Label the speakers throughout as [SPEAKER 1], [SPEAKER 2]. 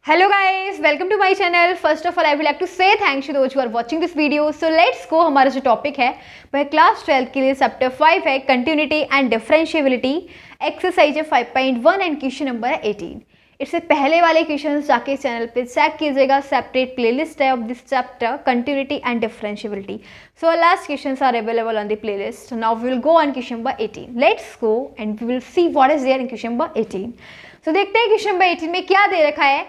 [SPEAKER 1] Hello guys, welcome to my channel. First of all, I would like to say thanks to those who are watching this video. So let's go. हमारा जो topic है वह class 12 के लिए chapter 5 है, continuity and differentiability, exercise है 5.1 and question number है 18. इससे पहले वाले क्वेश्चन जाके चैनल पे चेक कीजिएगा. सेपरेट प्लेलिस्ट है of this chapter continuity and differentiability. So last questions are available on the playlist. Now we will go on question number 18. Let's go and we will see what is there in question number 18. So देखते हैं question number 18 में क्या दे रखा है.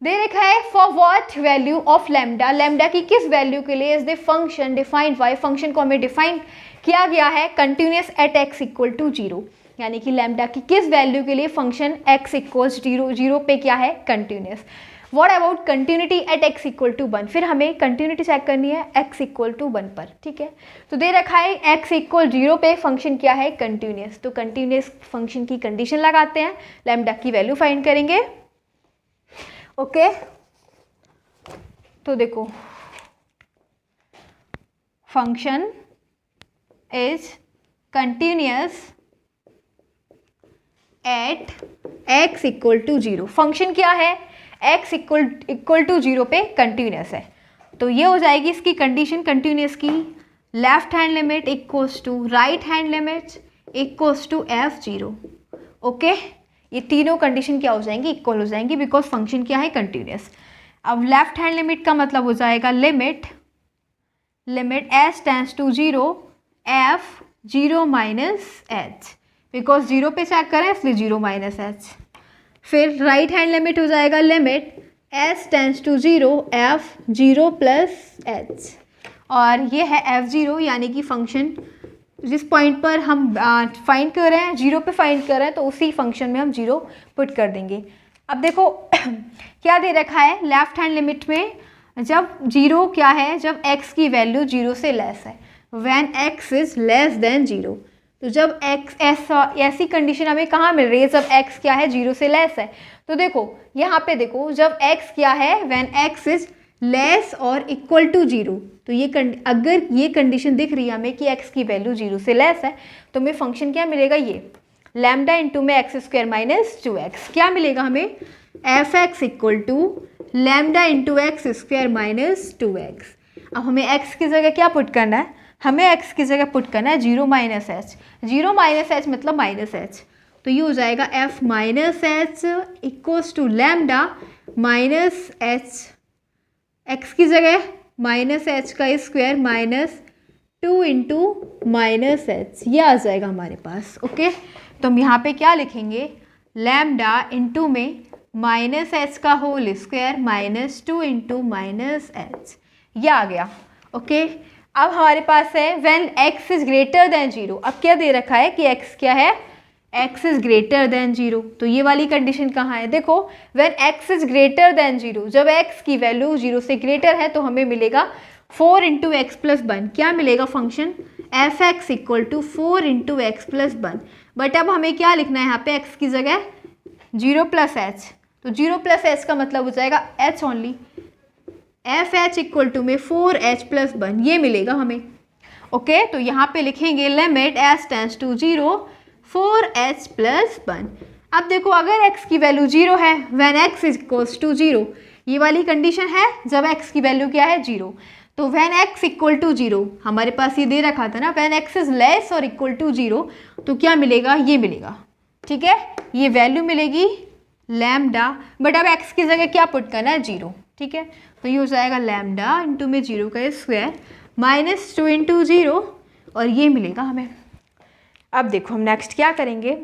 [SPEAKER 1] दे रखा है for what value of lambda, lambda की किस वैल्यू के लिए is the function defined by, function को हमें डिफाइन किया गया है continuous at x equal to 0, यानी कि लैम्डा की किस वैल्यू के लिए फंक्शन x इक्वल्स 0 पे क्या है continuous. What about continuity at x equal to 1, फिर हमें कंटिन्यूटी चेक करनी है x इक्वल टू 1 पर. ठीक है, तो दे रखा है x इक्वल 0 पे फंक्शन क्या है कंटिन्यूअस. तो कंटिन्यूअस फंक्शन की कंडीशन लगाते हैं, लैम्डा की वैल्यू फाइंड करेंगे. ओके तो देखो function is continuous at x equal to 0. Function क्या है x इक्वल टू 0 पे कंटिन्यूअस है. तो ये हो जाएगी इसकी कंडीशन कंटिन्यूअस की. Left hand limit equals to right hand limit equals to f0. Okay, ये तीनों कंडीशन क्या हो जाएंगी इक्वल हो जाएंगी बिकॉज फंक्शन क्या है कंटिन्यूअस. अब लेफ्ट हैंड लिमिट का मतलब हो जाएगा limit s tends to 0 f 0 minus h, because 0 पे चेक करें इसलिए 0 माइनस h. फिर राइट हैंड लिमिट हो जाएगा limit s tends to 0 f 0 plus h, और ये है f0 यानी कि फंक्शन जिस पॉइंट पर हम फाइंड कर रहे हैं 0 पे फाइंड कर रहे हैं तो उसी फंक्शन में हम 0 पुट कर देंगे. अब देखो क्या दे रखा है लेफ्ट हैंड लिमिट में, जब 0 क्या है जब x की वैल्यू 0 से लेस है, when x is less then 0. तो जब x ऐसी कंडीशन हमें कहाँ मिल रही है जब x क्या है 0 से लेस है. तो देखो यहाँ पे देखो जब x क्या है व्हेन x इज लेस और इक्वल टू 0, तो ये अगर ये कंडीशन दिख रही है हमें कि x की वैल्यू 0 से लेस है तो हमें फंक्शन क्या मिलेगा, ये लैम्डा इंटू में एक्स स्क्वायर माइनस 2x क्या मिलेगा हमें f x equal to lambda into x square minus 2x. अब हमें x की जगह क्या पुट करना है, हमें x की जगह पुट करना है 0 माइनस एच. 0 माइनस एच मतलब माइनस एच, तो ये हो जाएगा f minus h equals to lambda minus h, x की जगह माइनस एच का square minus 2 into minus h, ये आ जाएगा हमारे पास. ओके, तो हम यहाँ पे क्या लिखेंगे लैम्डा इंटू में माइनस एच का whole square minus 2 into minus h, ये आ गया. ओके, अब हमारे पास है when x is greater than 0. अब क्या दे रखा है कि x क्या है x इज ग्रेटर देन 0, तो ये वाली कंडीशन कहाँ है देखो when x is greater than 0, जब x की वैल्यू 0 से ग्रेटर है तो हमें मिलेगा 4 इंटू एक्स प्लस 1. क्या मिलेगा function f x equal to 4 into x plus 1. But अब हमें क्या लिखना है यहाँ पे x की जगह 0 प्लस एच, तो 0 प्लस एच का मतलब हो जाएगा h only. F h equal to में 4h प्लस 1 ये मिलेगा हमें. ओके, तो यहाँ पे लिखेंगे limit s tends to 0 4h plus 1. अब देखो अगर x की वैल्यू 0 है when x is equals to 0, ये वाली कंडीशन है जब x की वैल्यू क्या है 0. तो व्हेन x इक्वल टू 0 हमारे पास ये दे रखा था ना, व्हेन x इज लेस और इक्वल टू 0, तो क्या मिलेगा ये मिलेगा. ठीक है, ये वैल्यू मिलेगी लैम्डा, बट अब x की जगह क्या पुट करना है 0. ठीक है, तो ये हो जाएगा लैम्डा इंटू में 0 का स्क्वायर माइनस 2 इंटू 0, और ये मिलेगा हमें. अब देखो हम नेक्स्ट क्या करेंगे,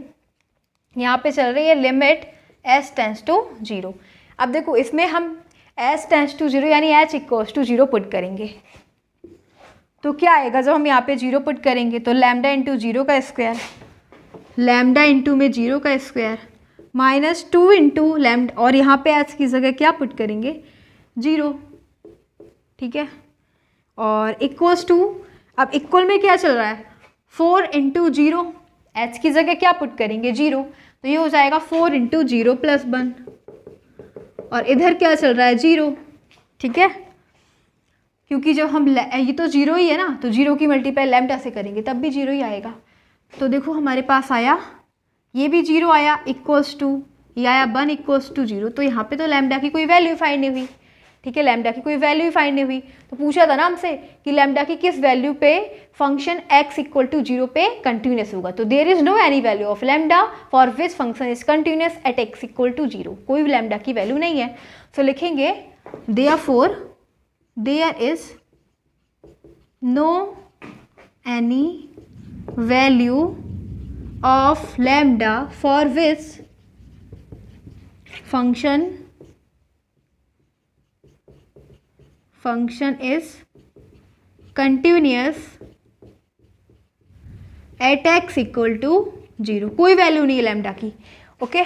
[SPEAKER 1] यहाँ पे चल रही है लिमिट s टेंड्स टू 0. अब देखो इसमें हम s टेंड्स टू 0 यानी h इक्वल्स टू 0 पुट करेंगे, तो क्या आएगा जब हम यहाँ पे 0 पुट करेंगे तो लैम्डा इंटू 0 का स्क्वायर, लैम्डा इंटू में 0 का स्क्वायर माइनस 2 इंटू लैम्डा, और यहाँ पे h की जगह क्या पुट करेंगे 0. ठीक है, और इक्वल्स टू, अब इक्वल में क्या चल रहा है 4 इंटू 0, एच की जगह क्या पुट करेंगे 0, तो ये हो जाएगा 4 इंटू 0 प्लस 1, और इधर क्या चल रहा है 0. ठीक है, क्योंकि जब हम ये तो 0 ही है ना, तो 0 की मल्टीप्लाई लैम्डा से करेंगे तब भी 0 ही आएगा. तो देखो हमारे पास आया ये भी 0 आया इक्वल्स टू ये आया 1 इक्वल्स टू 0, तो यहाँ पे तो लैम्डा की कोई वैल्यू फाइंड नहीं हुई, ठीक है, लैम्डा की कोई वैल्यू फाइंड नहीं हुई। तो पूछा था ना हमसे कि लैम्डा की किस वैल्यू पे फंक्शन x इक्वल टू 0 पे कंटिन्यूस होगा, तो there is no any value of lambda for which function is continuous at x equal to 0, कोई भी लैम्डा की वैल्यू नहीं है। तो लिखेंगे therefore there is no any value of lambda for which function is continuous at x equal to 0, कोई value नहीं है लैम्डा की। ओके,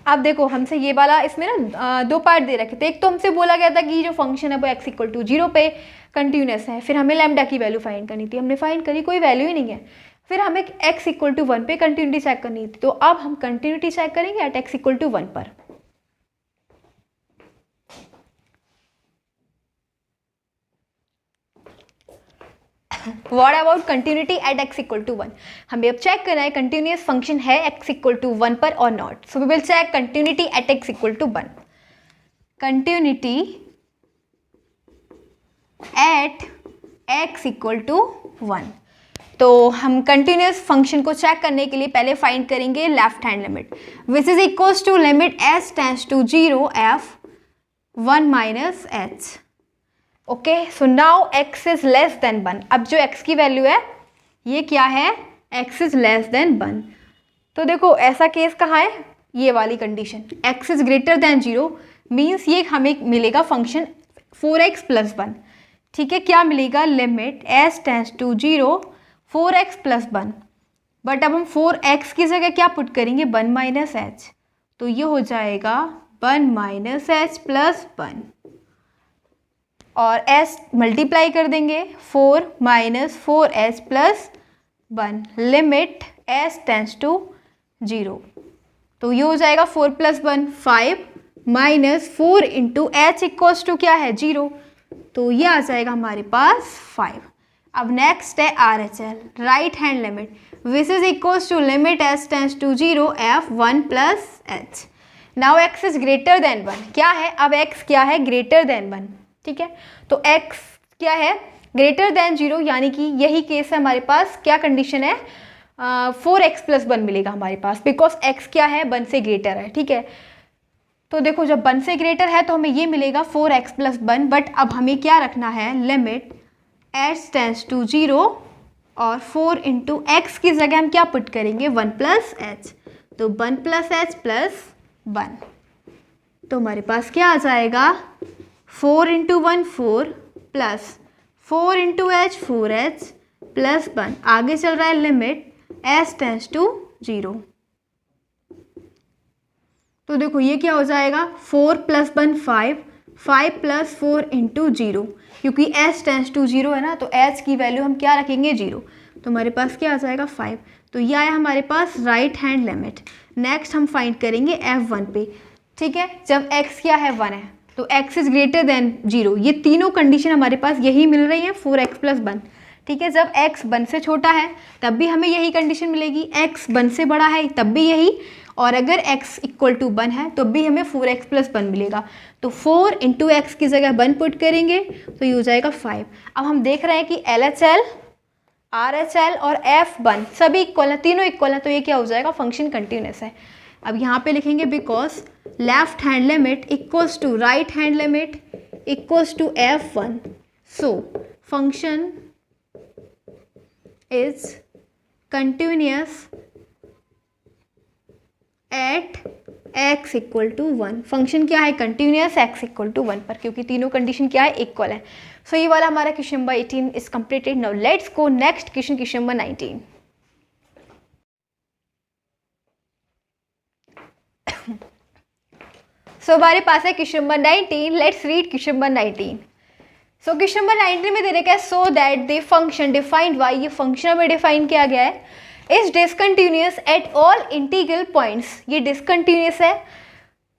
[SPEAKER 1] अब देखो हमसे ये वाला इसमें ना दो पार्ट दे रखे थे। एक तो हमसे बोला गया था कि जो फंक्शन है वो x इक्वल टू 0 पे कंटिन्यूस है, फिर हमें लैम्डा की वैल्यू फाइंड करनी थी, हमने फाइंड करी, कोई वैल्यू ही नहीं है। फिर हमें x इक्वल टू 1 पे कंटिन्यूटी चेक करनी थी, तो अब हम कंटिन्यूटी चेक करेंगे एट x इक्वल टू 1 पर। What about continuity at x equal to 1? हमें अब चेक करना है कंटिन्यूस फंक्शन है x इक्वल टू 1 पर और not. So we will check continuity at x equal to 1। Continuity at x equal to 1, तो हम कंटिन्यूस फंक्शन को चेक करने के लिए पहले फाइंड करेंगे left hand limit, which is equals to limit s tends to 0 f 1 minus h। Okay, so now x is less than 1। अब जो x की वैल्यू है ये क्या है, x इज लेस देन 1। तो देखो ऐसा केस कहाँ है, ये वाली condition, x is greater than 0 means ये हमें मिलेगा फंक्शन 4x प्लस 1, ठीक है। क्या मिलेगा, limit s tends to 0 4x plus 1, but अब हम 4x की जगह क्या पुट करेंगे, 1 माइनस h, तो ये हो जाएगा 1 माइनस h प्लस 1, और s मल्टीप्लाई कर देंगे 4 minus 4h plus 1, limit s tends to 0, तो ये हो जाएगा 4 plus 1 5 minus 4 into h equals to क्या है 0, तो ये आ जाएगा हमारे पास 5। अब नेक्स्ट है RHL, right hand limit, which is equals to limit s tends to 0 f 1 plus h। Now x is greater than 1, क्या है, अब x क्या है, ग्रेटर देन 1, ठीक है। तो x क्या है, ग्रेटर देन 0, यानी कि यही केस है हमारे पास, क्या कंडीशन है, 4x प्लस 1 मिलेगा हमारे पास, बिकॉज x क्या है, 1 से ग्रेटर है, ठीक है। तो देखो जब 1 से ग्रेटर है तो हमें ये मिलेगा 4x प्लस 1, बट अब हमें क्या रखना है, लिमिट s टेंड्स टू 0 और 4 इंटू एक्स की जगह हम क्या पुट करेंगे, 1 प्लस h, तो 1 प्लस h प्लस 1, तो हमारे पास क्या आ जाएगा, 4 into 1 4 plus 4 into h 4h plus 1, आगे चल रहा है लिमिट s टेंड्स टू 0, तो देखो ये क्या हो जाएगा, 4 प्लस 1 5 5 प्लस 4 इंटू 0, क्योंकि s टेंड्स टू 0 है ना, तो h की वैल्यू हम क्या रखेंगे 0, तो हमारे पास क्या आ जाएगा 5, तो ये आया हमारे पास राइट हैंड लिमिट। नेक्स्ट हम फाइंड करेंगे f1 पे, ठीक है। जब x क्या है 1 है तो x इज ग्रेटर देन 0, ये तीनों कंडीशन हमारे पास यही मिल रही है 4x प्लस 1, ठीक है। जब x 1 से छोटा है तब भी हमें यही कंडीशन मिलेगी, x 1 से बड़ा है तब भी यही, और अगर x इक्वल टू 1 है तो भी हमें 4x प्लस 1 मिलेगा, तो 4 इंटू एक्स की जगह 1 पुट करेंगे तो ये हो जाएगा 5। अब हम देख रहे हैं कि LHL RHL और F1 सभी इक्वल है, तीनों इक्वल है, तो ये क्या हो जाएगा, फंक्शन कंटिन्यूस है। अब यहाँ पे लिखेंगे because left hand limit equals to right hand limit equals to F1, so function is continuous at x equal to 1, function क्या है, कंटिन्यूस x इक्वल टू 1 पर, क्योंकि तीनों कंडीशन क्या है, इक्वल है। सो ये वाला हमारा question number 18 is completed. Now let's go next question, question number 19। सो हमारे पास है question number 19, let's read question number 19। So question number 19 में दे रखा है so that the function defined bye, ये फंक्शन में डिफाइन किया गया है, is discontinuous at all integral points, ये डिसकंटिन्यूस है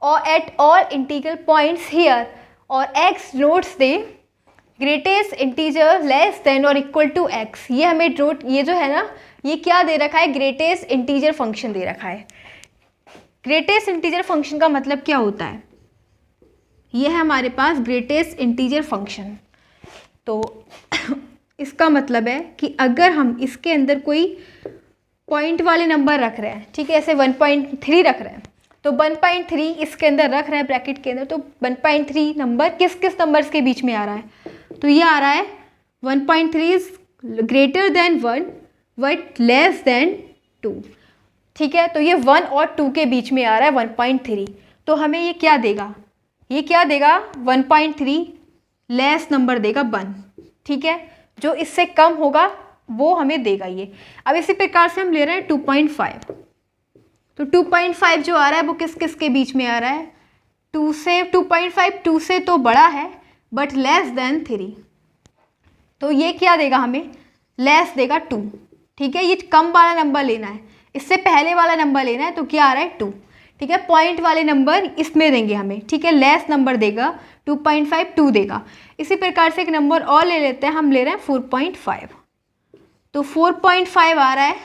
[SPEAKER 1] और at all integral points here, और x notes the greatest integer less than और इक्वल टू x। ये हमें नोट, ये जो है ना, ये क्या दे रखा है, ग्रेटेस्ट इंटीजर फंक्शन दे रखा है। ग्रेटेस्ट इंटीजर फंक्शन का मतलब क्या होता है, ये है हमारे पास ग्रेटेस्ट इंटीजर फंक्शन। तो इसका मतलब है कि अगर हम इसके अंदर कोई पॉइंट वाले नंबर रख रहे हैं, ठीक है, ऐसे 1.3 रख रहे हैं, तो 1.3 इसके अंदर रख रहे हैं ब्रैकेट के अंदर, तो 1.3 नंबर किस किस नंबर्स के बीच में आ रहा है, तो ये आ रहा है 1.3 is greater than 1 but less then 2, ठीक है। तो ये 1 और 2 के बीच में आ रहा है 1.3, तो हमें ये क्या देगा, ये क्या देगा 1.3 लेस नंबर देगा 1, ठीक है, जो इससे कम होगा वो हमें देगा ये। अब इसी प्रकार से हम ले रहे हैं 2.5, तो 2.5 जो आ रहा है वो किस किस के बीच में आ रहा है, 2 से 2.5 2 से तो बड़ा है बट लेस देन 3, तो ये क्या देगा हमें, लेस देगा 2, ठीक है। ये कम वाला नंबर लेना है, इससे पहले वाला नंबर लेना है, तो क्या आ रहा है 2, ठीक है। पॉइंट वाले नंबर इसमें देंगे हमें, ठीक है, लेस नंबर देगा 2.5 2 देगा। इसी प्रकार से एक नंबर और ले लेते हैं, हम ले रहे हैं 4.5, तो 4.5 आ रहा है,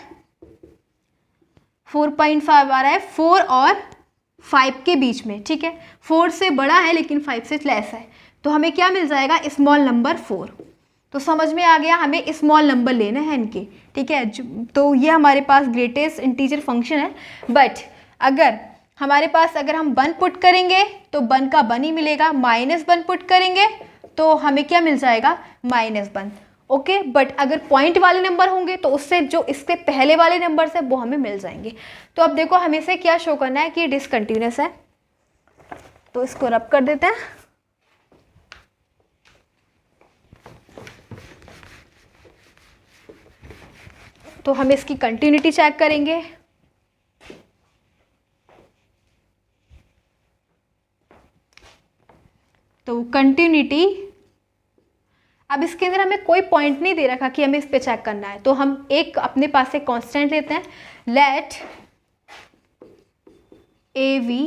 [SPEAKER 1] 4.5 आ रहा है 4 और 5 के बीच में, ठीक है, 4 से बड़ा है लेकिन 5 से लेस है, तो हमें क्या मिल जाएगा, स्मॉल नंबर 4। तो समझ में आ गया, हमें स्मॉल नंबर लेने हैं इनके, ठीक है। तो ये हमारे पास ग्रेटेस्ट इंटीजर फंक्शन है, बट अगर हमारे पास अगर हम 1 पुट करेंगे तो 1 का 1 ही मिलेगा, -1 पुट करेंगे तो हमें क्या मिल जाएगा, -1, ओके। बट अगर पॉइंट वाले नंबर होंगे तो उससे जो इसके पहले वाले नंबर है वो हमें मिल जाएंगे। तो अब देखो हमें से क्या शो करना है कि डिसकंटिन्यूअस है, तो इसको रब कर देते हैं। तो हम इसकी कंटिन्यूटी चेक करेंगे, तो कंटिन्यूटी, अब इसके अंदर हमें कोई पॉइंट नहीं दे रखा कि हमें इस पे चेक करना है, तो हम एक अपने पास से कांस्टेंट लेते हैं, let a be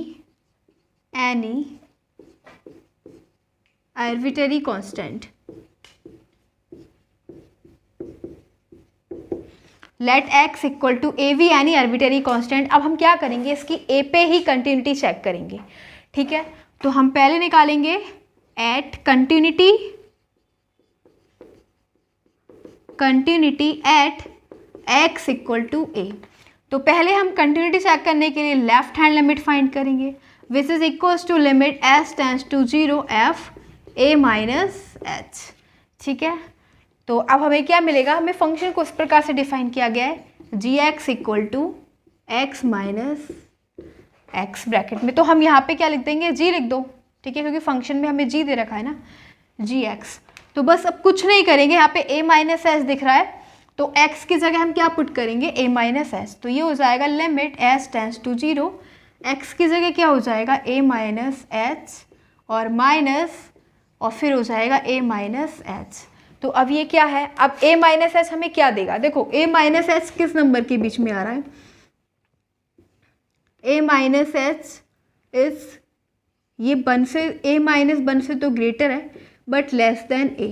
[SPEAKER 1] any arbitrary constant, let x equal to a be any arbitrary constant. अब हम क्या करेंगे, इसकी ए पे ही कंटिन्यूटी चेक करेंगे, ठीक है। तो हम पहले निकालेंगे at continuity at x equal to a. तो पहले हम कंटिन्यूटी चेक करने के लिए लेफ्ट हैंड लिमिट फाइंड करेंगे, which is equals to limit s tends to 0 f a minus h, ठीक है। तो अब हमें क्या मिलेगा, हमें फंक्शन को इस प्रकार से डिफाइन किया गया है, g x equal to x minus x bracket में, तो हम यहाँ पे क्या लिख देंगे, जी लिख दो, ठीक है, क्योंकि फंक्शन में हमें जी दे रखा है ना, जी एक्स। तो बस अब कुछ नहीं करेंगे, यहाँ पे a माइनस एस दिख रहा है, तो x की जगह हम क्या पुट करेंगे, a माइनस एस, तो ये हो जाएगा limit s tends to 0, x की जगह क्या हो जाएगा a माइनस एच और माइनस, और फिर हो जाएगा a माइनस एच। तो अब ये क्या है, अब a माइनस एच हमें क्या देगा, देखो a माइनस एच किस नंबर के बीच में आ रहा है, a माइनस एच इज ये 1 से, a माइनस 1 से तो ग्रेटर है बट लेस देन a,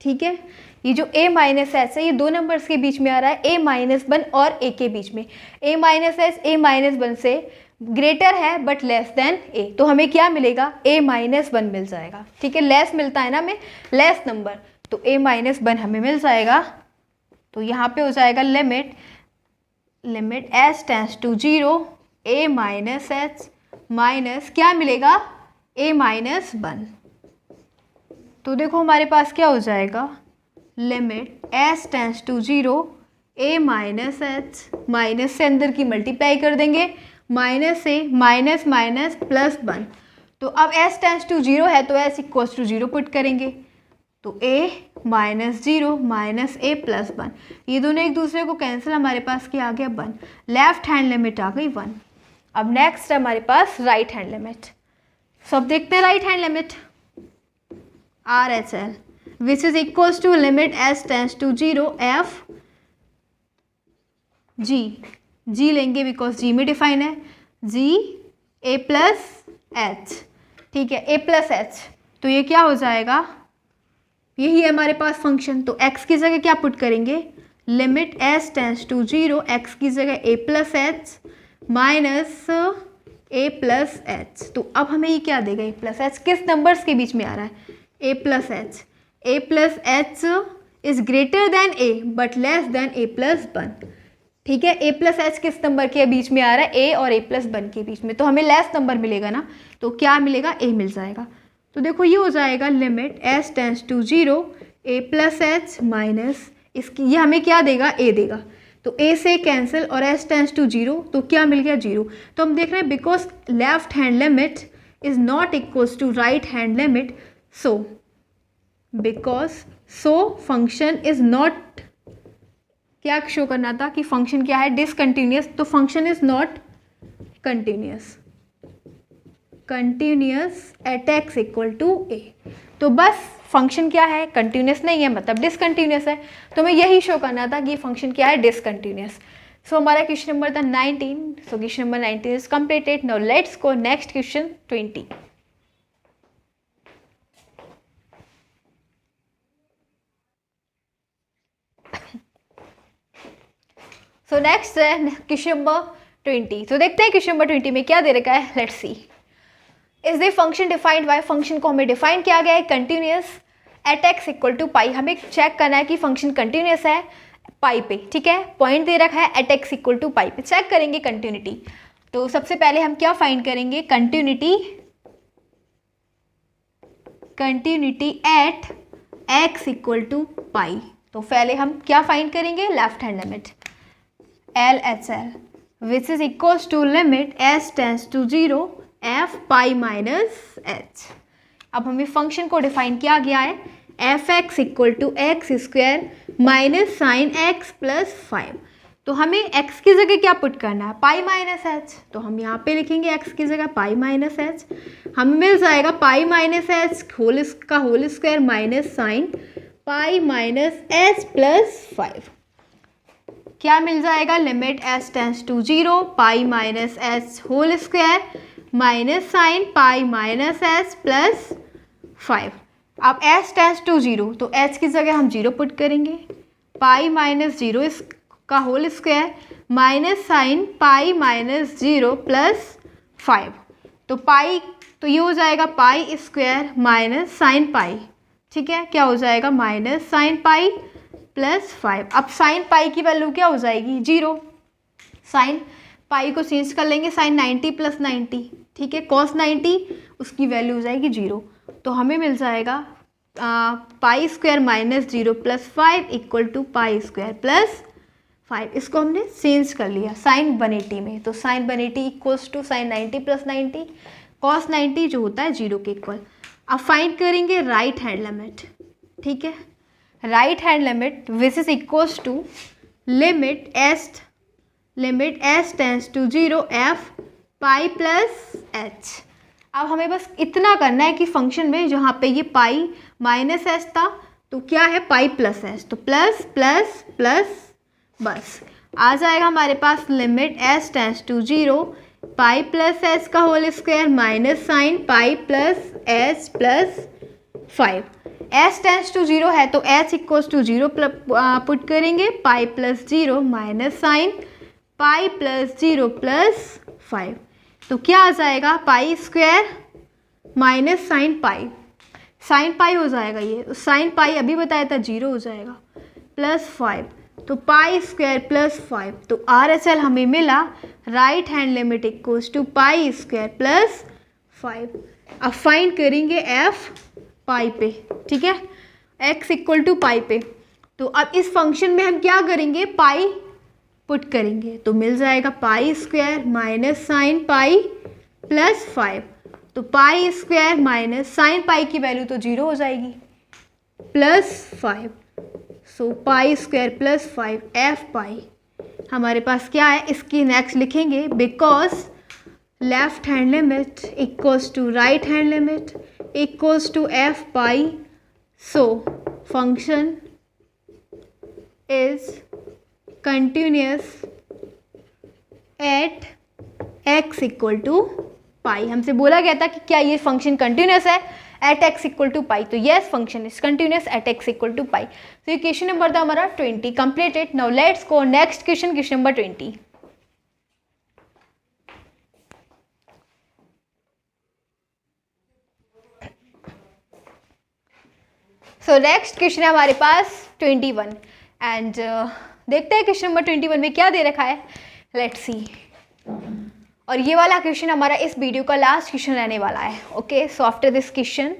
[SPEAKER 1] ठीक है। ये जो a माइनस एच है ये दो नंबर्स के बीच में आ रहा है, a माइनस 1 और a के बीच में, a minus H a minus 1 से ग्रेटर है बट लेस देन a, तो हमें क्या मिलेगा, a माइनस 1 मिल जाएगा, ठीक है। लेस मिलता है ना हमें, लेस नंबर, तो a माइनस 1 हमें मिल जाएगा। तो यहाँ पे हो जाएगा limit s tends to 0 a minus h minus क्या मिलेगा, a माइनस 1। तो देखो हमारे पास क्या हो जाएगा, limit s tends to 0 a minus h, minus से अंदर की मल्टीप्लाई कर देंगे, माइनस से माइनस माइनस प्लस 1, तो अब s टेंड्स टू 0 है तो s इक्वल्स टू 0 पुट करेंगे, तो a minus 0 minus a plus 1, ये दोनों एक दूसरे को कैंसिल, हमारे पास क्या आ गया 1, लेफ्ट हैंड लिमिट आ गई 1। अब नेक्स्ट है हमारे पास राइट हैंड लिमिट, सब देखते हैं right hand limit, R H L which is equals to limit s tends to 0 f g लेंगे बिकॉज जी में डिफाइन है, जी ए प्लस एच, ठीक है, ए प्लस एच, तो ये क्या हो जाएगा, यही है हमारे पास फंक्शन। तो x की जगह क्या पुट करेंगे, limit s tends to 0, x की जगह a plus h minus a plus h. तो अब हमें ये क्या देगा, ए प्लस एच किस नंबर्स के बीच में आ रहा है, a plus h. A plus h is greater than a but less than a plus one. ठीक है, ए प्लस एच किस नंबर के बीच में आ रहा है, ए और ए प्लस वन के बीच में, तो हमें लेस नंबर मिलेगा ना, तो क्या मिलेगा, ए मिल जाएगा। तो देखो ये हो जाएगा limit h tends to 0 a plus h minus इसकी, ये हमें क्या देगा, ए देगा, तो ए से कैंसिल और एच टेंस टू 0, तो क्या मिल गया, 0। तो हम देख रहे हैं because left hand limit is not equals to right hand limit, so because function is not, क्या शो करना था कि फंक्शन क्या है, डिसकंटिन्यूअस, तो function is not continuous at x equal to a. तो बस फंक्शन क्या है, कंटिन्यूअस नहीं है, मतलब डिसकंटिन्यूअस है, तो हमें यही शो करना था कि फंक्शन क्या है, डिसकंटिन्यूअस। सो हमारा क्वेश्चन नंबर था 19, so question number 19 is completed. Now let's go next question 20। So next है क्वेश्चन नंबर 20। तो देखते हैं क्वेश्चन नंबर 20 में क्या दे रखा है, let's see. Is the function defined by, function को हमें डिफाइन किया गया है continuous at x equal to pi. हमें चेक करना है कि फंक्शन कंटिन्यूअस है पाई पे, ठीक है, पॉइंट दे रखा है एट एक्स इक्वल टू पाई पे, चेक करेंगे कंटिन्यूटी। तो सबसे पहले हम क्या फाइंड करेंगे, continuity at x equal to pi. तो पहले हम क्या फाइंड करेंगे, left hand limit L H L which is equals to limit h tends to 0 f pi minus h. अब हमें फंक्शन को डिफाइन किया गया है f x equal to x square minus sine x plus 5। तो हमें x की जगह क्या पुट करना है, पाई माइनस एच, तो हम यहाँ पे लिखेंगे एक्स की जगह पाई माइनस एच। हमें मिल जाएगा pi minus h whole square minus sine pi minus h plus 5। क्या मिल जाएगा, limit h tends to 0 pi minus h whole square minus sine pi minus h plus 5। अब एच टेंस टू 0, तो H की जगह हम 0 पुट करेंगे, पाई minus 0 का whole square minus sine pi minus 0 plus 5। तो पाई, तो ये हो जाएगा pi square minus sine pi, ठीक है, क्या हो जाएगा, माइनस साइन पाई प्लस 5। अब साइन पाई की वैल्यू क्या हो जाएगी, 0। साइन पाई को चेंज कर लेंगे, साइन 90 प्लस 90, ठीक है, कॉस 90 उसकी वैल्यू हो जाएगी 0। तो हमें मिल जाएगा pi square minus 0 plus 5 equal to pi square plus 5। इसको हमने चेंज कर लिया साइन 180 में, तो sine 180 equals to sine 90 plus 90 cos 90 जो होता है 0 के इक्वल। अब फाइंड करेंगे राइट हैंड लिमिट, ठीक है, right hand limit which is equals to limit h tends to 0 f pi plus h. अब हमें बस इतना करना है कि फंक्शन में जहाँ पे ये पाई माइनस एच था, तो क्या है पाई प्लस एच, तो प्लस प्लस प्लस, बस आ जाएगा हमारे पास limit h tends to 0 pi plus h का whole square minus sine pi plus h plus 5। H tends to 0 है तो एच इक्वल्स टू 0 पुट करेंगे, pi plus 0 minus sine pi plus 0 plus 5। तो क्या आ जाएगा, pi square minus sine pi हो जाएगा, ये साइन पाई अभी बताया था 0 हो जाएगा, प्लस 5, तो पाई स्क्वायर प्लस 5। तो आर एच एल हमें मिला right hand limit equals to pi square plus 5। अब फाइंड करेंगे एफ पाई पे, ठीक है, एक्स इक्वल टू पाई पे। तो अब इस फंक्शन में हम क्या करेंगे, पाई पुट करेंगे, तो मिल जाएगा pi square minus sine pi plus 5। तो pi square minus sine pi की वैल्यू तो 0 हो जाएगी, plus 5, so pi square plus 5 f pi. हमारे पास क्या है, इसकी नेक्स्ट लिखेंगे because left hand limit equals to right hand limit equals to f pi, so function is continuous at x equal to pi. हमसे बोला गया था कि क्या ये फंक्शन कंटिन्यूअस है at x equal to pi, तो yes function is continuous at x equal to pi. तो ये क्वेश्चन नंबर था हमारा 20 completed. Now let's go next question, question number 20। So next question है हमारे पास 21 एंड देखते हैं क्वेश्चन नंबर 21 में क्या दे रखा है, लेट्स सी। और ये वाला क्वेश्चन हमारा इस वीडियो का लास्ट क्वेश्चन रहने वाला है। Okay, so after this question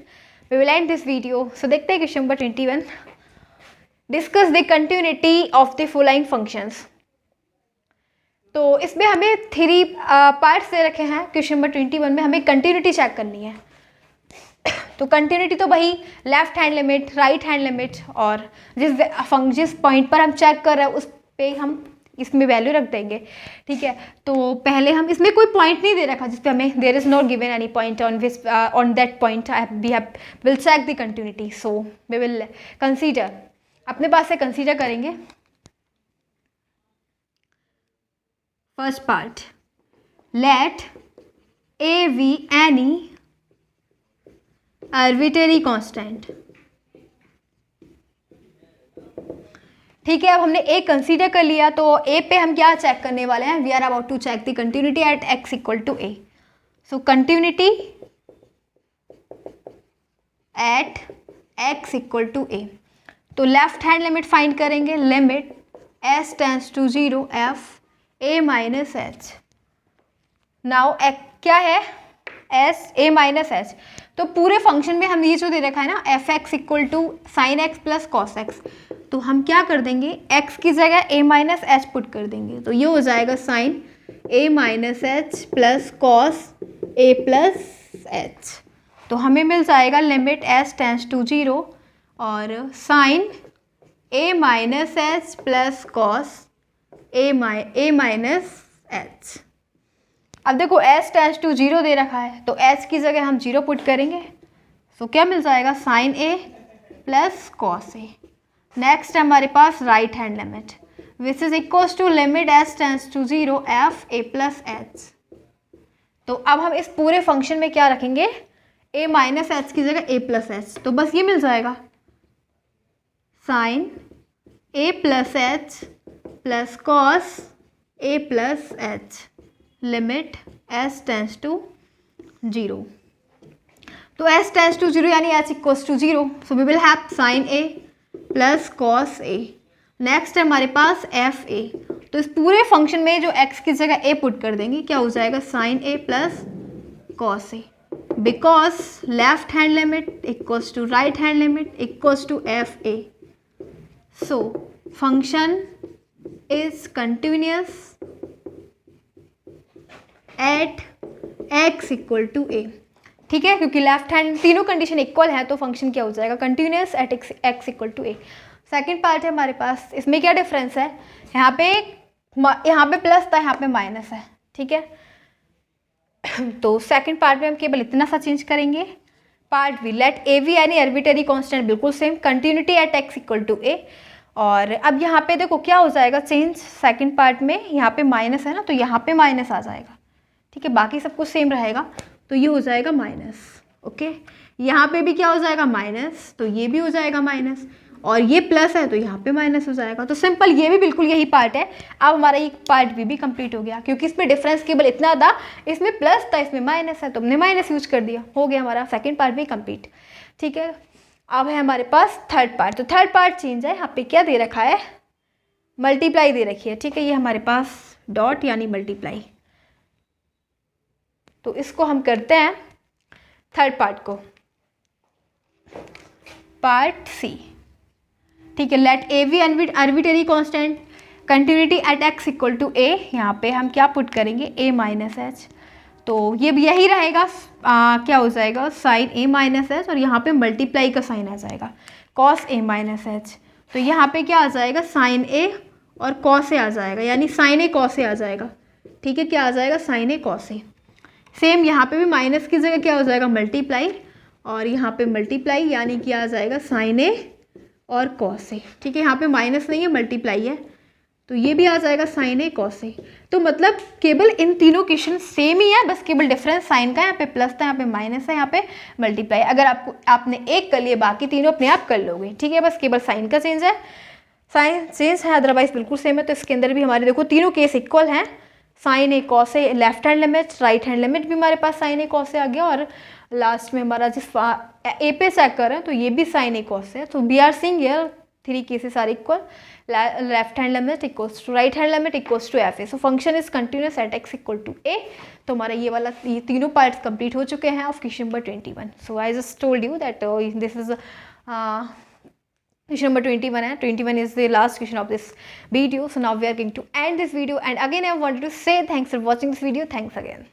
[SPEAKER 1] we will end this video. So देखते हैं question number 21, discuss the continuity of the following functions. तो इसमें हमें 3 पार्ट्स दे रखे हैं। क्वेश्चन नंबर 21 में हमें कंटिन्यूटी चेक करनी है। तो कंटिन्यूटी तो वही left hand limit, right hand limit, और जिस पॉइंट पर हम चेक कर रहे हैं उस पे हम इसमें वैल्यू रख देंगे। ठीक है, तो पहले हम इसमें कोई पॉइंट नहीं दे रखा जिस पे हमें there is not given any point on that point we will check the continuity. So we will consider, अपने पास से कंसीडर करेंगे। First part, let a be any arbitrary constant. ठीक है, अब हमने ए कंसीडर कर लिया, तो ए पे हम क्या चेक करने वाले हैं, we are about to check the continuity at x equal to a. So continuity at x equal to a, तो लेफ्ट हैंड लिमिट फाइंड करेंगे, limit s tends to 0 f a minus h. Now क्या है, S A minus h. तो पूरे function में हम ये जो दे रखा है ना, f x equal to sine x plus cos x, तो हम क्या कर देंगे, एक्स की जगह ए माइनस एच पुट कर देंगे, तो ये हो जाएगा sine A minus h plus cos a plus h. तो हमें मिल जाएगा लिमिट एस टेंस टू 0 और साइन ए माइनस एच प्लस कॉस ए माइनस एच। अब देखो एस टेंस टू 0 दे रखा है, तो एच की जगह हम 0 पुट करेंगे, सो क्या मिल जाएगा, sine a plus cos a. Next है हमारे पास right hand limit, which is equals to limit s tends to 0 f a plus h. तो अब हम इस पूरे फंक्शन में क्या रखेंगे, ए माइनस एच की जगह ए प्लस एच, तो बस ये मिल जाएगा sine a plus h plus cos a plus h, limit s tends to 0। तो एस टेंस टू 0 यानी h equals to 0, so we will have sine a plus cos a. Next है हमारे पास F A, तो इस पूरे function में जो x की जगह ए पुट कर देंगे, क्या हो जाएगा, sine a plus cos a, because left hand limit equals to right hand limit equals to f a. So function is continuous at x equal to a. ठीक है, क्योंकि लेफ्ट हैंड तीनों कंडीशन इक्वल है, तो function क्या हो जाएगा, continuous at x equal to a. Second part है हमारे पास, इसमें क्या डिफरेंस है, यहाँ पे प्लस था, यहाँ पे माइनस है। ठीक है, तो सेकेंड पार्ट में हम केवल इतना सा चेंज करेंगे, part b let a b यानी आर्बिट्रेरी कांस्टेंट बिल्कुल same, continuity at x equal to a. और अब यहाँ पे देखो क्या हो जाएगा चेंज, सेकेंड पार्ट में यहाँ पे माइनस है ना, तो यहाँ पे माइनस आ जाएगा। ठीक है, बाकी सब कुछ सेम रहेगा, तो ये हो जाएगा माइनस। ओके, यहाँ पे भी क्या हो जाएगा, माइनस, तो ये भी हो जाएगा माइनस, और ये प्लस है तो यहाँ पे माइनस हो जाएगा। तो सिंपल ये भी बिल्कुल यही पार्ट है। अब हमारा ये पार्ट भी कंप्लीट हो गया, क्योंकि इसमें डिफरेंस केवल इतना था, इसमें प्लस था इसमें माइनस है, तो हमने माइनस यूज कर दिया, हो गया हमारा सेकेंड पार्ट भी कंप्लीट। ठीक है, अब है हमारे पास थर्ड पार्ट। तो थर्ड पार्ट चेंज है, यहाँ पे क्या दे रखा है, मल्टीप्लाई दे रखी है। ठीक है, ये हमारे पास डॉट यानी मल्टीप्लाई, तो इसको हम करते हैं थर्ड पार्ट को, पार्ट सी। ठीक है, let a b arbitrary constant continuity at x equal to a, यहाँ पे हम क्या पुट करेंगे, ए माइनस एच, तो ये भी यही रहेगा, क्या हो जाएगा, साइन ए माइनस एच, और यहाँ पे मल्टीप्लाई का साइन आ जाएगा, कॉस ए माइनस एच। तो यहाँ पे क्या आ जाएगा, साइन ए और कॉस ए आ जाएगा, यानी साइन ए कॉस ए आ जाएगा। ठीक है, क्या आ जाएगा, sine a cos A. Same यहाँ पे भी माइनस की जगह क्या हो जाएगा, मल्टीप्लाई, और यहाँ पे मल्टीप्लाई यानी क्या आ जाएगा, साइन ए और कॉस ए। ठीक है, यहाँ पे माइनस नहीं है, मल्टीप्लाई है, तो ये भी आ जाएगा साइन ए कॉस ए। तो मतलब केवल इन तीनों क्वेश्चन सेम ही है, बस केवल डिफरेंस साइन का, यहाँ पे प्लस था, यहाँ पे माइनस है, यहाँ पे मल्टीप्लाई। अगर आपने एक कर लिए, बाकी तीनों अपने आप कर लोगे। ठीक है, बस केवल साइन का चेंज है, साइन चेंज है, अदरवाइज बिल्कुल सेम है। तो इसके अंदर भी हमारे देखो तीनों केस इक्वल हैं, sine a cos a, left hand limit, right hand limit भी हमारे पास साइन ए कॉस ए आ गया, और लास्ट में हमारा जिस ए पे सेक कर रहे हैं तो ये भी साइन ए कॉस है. तो we are seeing here three cases are equal. Left hand limit equals to right hand limit equals to f a. So function is continuous at x equal to a. तो हमारा ये तीनों parts complete हो चुके हैं of question number 21. So I just told you that this is question number 21 and 21 is the last question of this video. So now we are going to end this video, and again I wanted to say thanks for watching this video. Thanks again.